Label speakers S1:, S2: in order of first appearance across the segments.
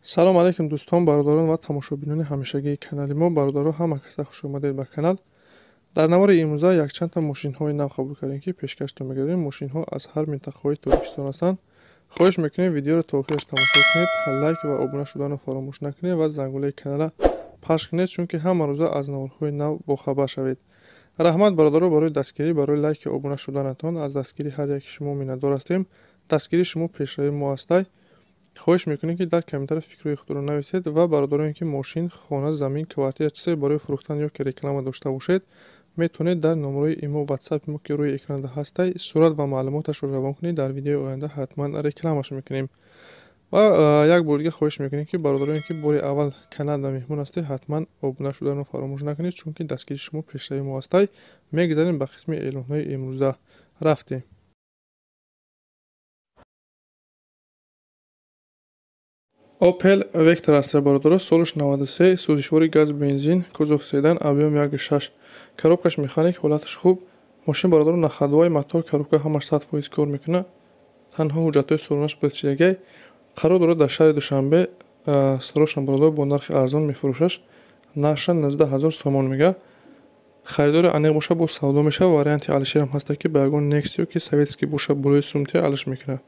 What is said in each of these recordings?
S1: салом алейкум дӯстон, бародарон ва тамошобинони ҳамешагии канали мо. Бародаро ҳама каса хушомадед ба канал. Дар навори имрӯза якчандта мошинҳои нав қабул кардем, ки пешкаштон мегардем. Мошинҳо аз ҳар минтақаҳои Тоҷикистон ҳастанд. хоҳиш мекунем видеоро то охираш тамошо кунед, лайк ва обуна шуданро фаромӯш накунед ва зангулаи канала пахш кунед, чунки ҳама рӯза аз наворҳои нав бохабар шавед. раҳмат бародаро барои дастгирӣ, барои лайки обуна шуданатон. аз дастгирии ҳар яки шумо миннатдор ҳастем. дастгирии шумо пешравии мо ҳастай. хоҳиш мекунем ки дар комментария фикрҳои худро нависед ва бародароне ки мошин, хона, замин, квартира чизае барои фурӯхтан ё ки реклама дошта бошед, метавонед дар номерои имо ватсапи мо ки рӯи экрана ҳастай сурат ва маълумоташро равон кунед. дар видеои оянда ҳатман рекламаш мекунем. ва як бор дига хоҳиш мекунем ки бародароне ки бори аввал каналда меҳмон ҳастед, ҳатман обуна шуданро фаромӯш накунед, чунки дастгирии шумо пешравии мо ҳастай. мегузарем ба қисми эълонҳои имрӯза. рафтем. Opel Vectra аст бародаро, солиш 93, сӯзишвори газ бензин, кузов седан, объем 1.6, коробкаш механик, ҳолаташ хуб. мошин бародаро нахадвай, мотор, коробка ҳамаш 100% кор мекунад. танҳо ҳуҷҷатҳои солонаш билчидагай. қарор дорад дар шаҳри Душанбе сарошам бародаро бо нархи арзон мефурӯшаш. нарша 19 000 сомон мегӯяд. харидори аниқ боша бо савдо мешавад. варианти алишерам ҳаста ки ба ягон Nexia ё ки советский боша болои сумтия алиш мекунад.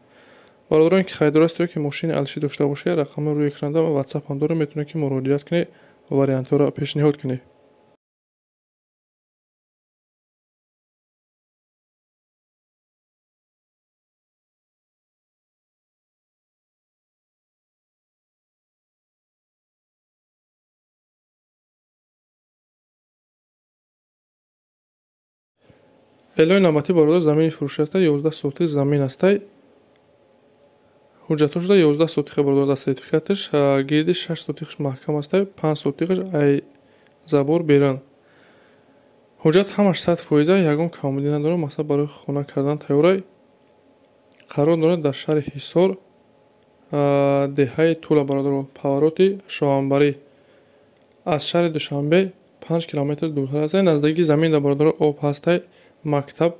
S1: бародароне ки харидор ҳастед ё ки мошини алишӣ дошта бошед, рақамҳои рӯи экрана ва ватсапам дорем, метавонед ки муроҷиат кунед, вариантҳоро пешниҳод кунед. эълони навбатӣ бародаро замини фурӯшӣ ҳастай, 11 сотих замин ҳастай. ҳуҷҷатҳошуда 11 сотиха бародаро дар сертификаташ, гирди 6 сотихаш маҳкам ҳастай, 5 сотихаш ай забор берун. ҳуҷҷат ҳамаш 100%, ягон камбудӣ надорад, масалан барои хона кардан тайёрай. қарор дорад дар шаҳри Ҳисор, деҳаи Тула бародаро. павароти Шоҳанбарӣ. аз шаҳри Душанбе 5 километр дуртар ҳастай. наздикии заминда бародаро об ҳастай, мактаб,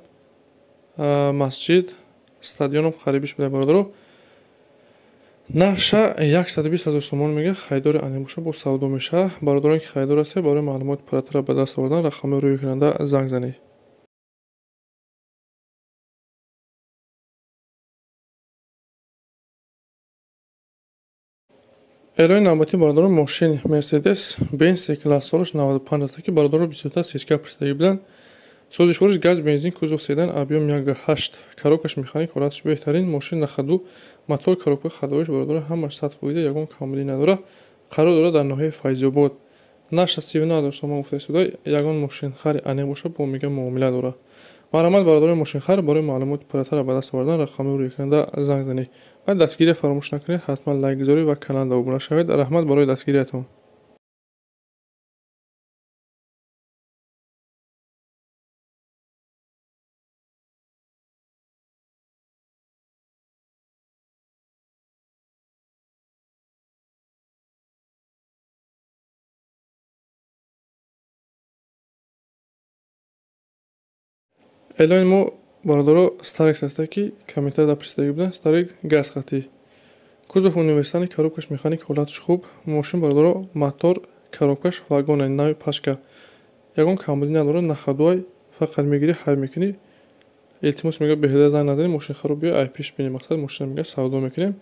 S1: масҷид, стадионам қарибиш бидай бародаро. нарша 120 000 сомон мегӯяд. харидори аниқ боша бо савдо мешавад. бародароне ки харидор ҳастед, барои маълумоти пурратарро ба даст овардан рақамҳои рӯи экрана занг занед. эълони навбатӣ бародаро мошини Mercedes Benz C-Class, солаш 95 ҳастай, ки бародаро бисёртар сечка пристагӣ буданд. сӯзишвориш газ бензин, кузов седан, объем 1.8, коробкаш механик, ҳолаташ беҳтарин. мошин нахаду, мотор, коробка хадовиш бародаро ҳамаш 100%, ягон камбудӣ надорад. қарор дорад дар ноҳияи Файзобод. нарша 39 000 сомон гуфта истода. ягон мошинхари аниқ боша бо мега муомила дорад. марҳамат бародарои мошинхар, барои маълумоти пурратарро ба даст овардан рақамҳои рӯи экрана занг занед ва дастгирия фаромӯш накунед. ҳатман лайк гузорӣ ва каналда обуна шавед. раҳмат барои дастгириятон. эълони мо бародаро Starex ҳастай, ки комментарияда пристагӣ буданд. Starex газқатӣ. кузов универсали, коробкаш механик, ҳолаташ хуб. мошин бародаро мотор, коробкаш вагони нави пашка. ягон камбудӣ надорад. нахадвай, фақат мегирӣ, ҳайв мекунӣ. илтимос мегӯяд беҳода зан назанед. мошин хароб биёд, ай пеш бинед. мақсад мошина мегӯяд савдо мекунем.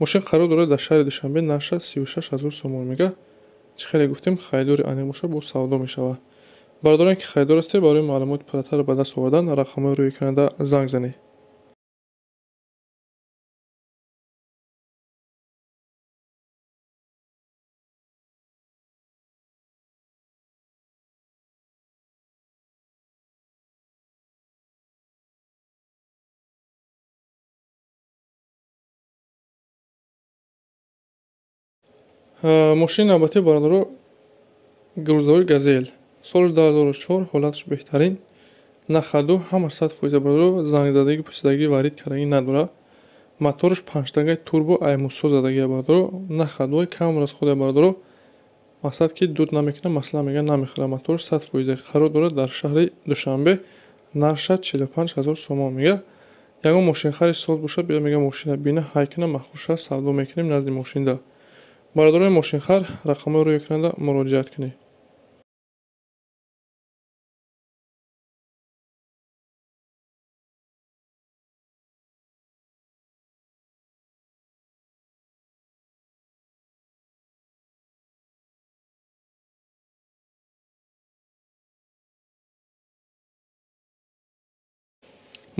S1: мошин қарор дорад дар шаҳри Душанбе. нарша 36 000 сомон мегӯяд. чӣ хеле гуфтем, харидори аниқ боша бо савдо мешавад. бародароне ки харидор ҳастед, барои маълумоти пурратарро ба даст овардан рақамҳои рӯи экрана занг занед. мошини навбатӣ бародаро грузовой газель, солиш 2004, ҳолаташ беҳтарин. нахаду, ҳамаш 100%, бародаро зангзадагӣ, пусидагӣ, варид кардагӣ надорад. мотораш 5-тагай турбо аймусо задагия бародаро. нахадвай, камера расхода бародаро. мақсад ки дуд намекунад, масъалан мегӯяд намехӯрад. мотораш 100%. қарор дорад дар шаҳри Душанбе. нарша 45 000 сомон мегӯяд. ягон мошинхари соз бошад, биёд мегӯяд мошина бина, ҳай кунад, махсуша савдо мекунем назди мошинда. бародарони мошинхар рақамҳои рӯйкунанда муроҷиат кунед.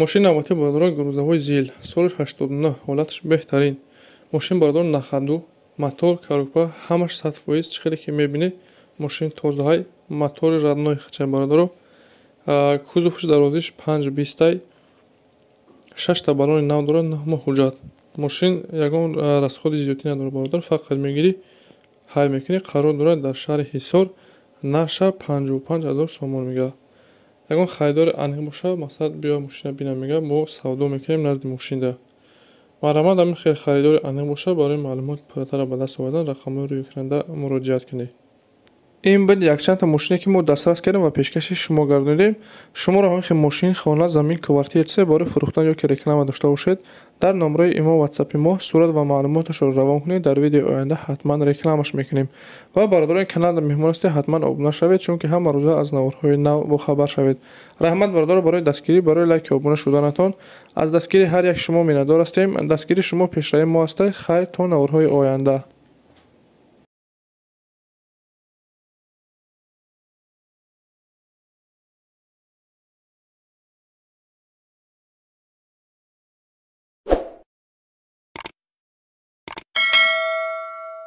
S1: мошини навбатии бародарои гурӯзаҳои зил соли 89 ҳолаташ беҳтарин. мошин бародаро нахаду, мотор, коробка ҳамаш 100%. чихеле ки мебинед мошин тозаҳай, мотори раднои хачай бародаро, кузоваш дарозиш 5-20 6 баллони нав дорад, ҳама ҳуҷҷат. мошин ягон расходи зиёдӣ надорад бародар, фақат мегирӣ ҳай мекунӣ. қарор дорад дар шаҳри Ҳисор наша 55 000 сомон мегӯяд. ягон харидори аниқ бошад, мақсад биё мошина бина мегӯяд, мо савдо мекунем назди мошинда. марҳамат, амин хеле харидори аниқ бошад, барои маълумоти пурратарро ба даст овардан рақамҳои рӯйкунанда муроҷиат кунед. ин буд якчандта мошине ки мо дастрас кардем ва пешкаши шумо гардонидем. шумо роҳои мошин, хона, замин, квартира чизе барои фурӯхтан ё ки реклама дошта бошед, дар номраи имо ватсапи мо сурат ва маълумоташро равон кунед. дар видеои оянда ҳатман рекламаш мекунем. ва бародарони каналда меҳмон ҳастед, ҳатман обуна шавед, чунки ҳама рӯза аз наворҳои нав бохабар шавед. раҳмат бародаро барои дастгирӣ, барои лайки обуна шуданатон. аз дастгири ҳар як шумо миннатдор ҳастем. дастгири шумо пешраи мо ҳастед. хайр то наворҳои оянда.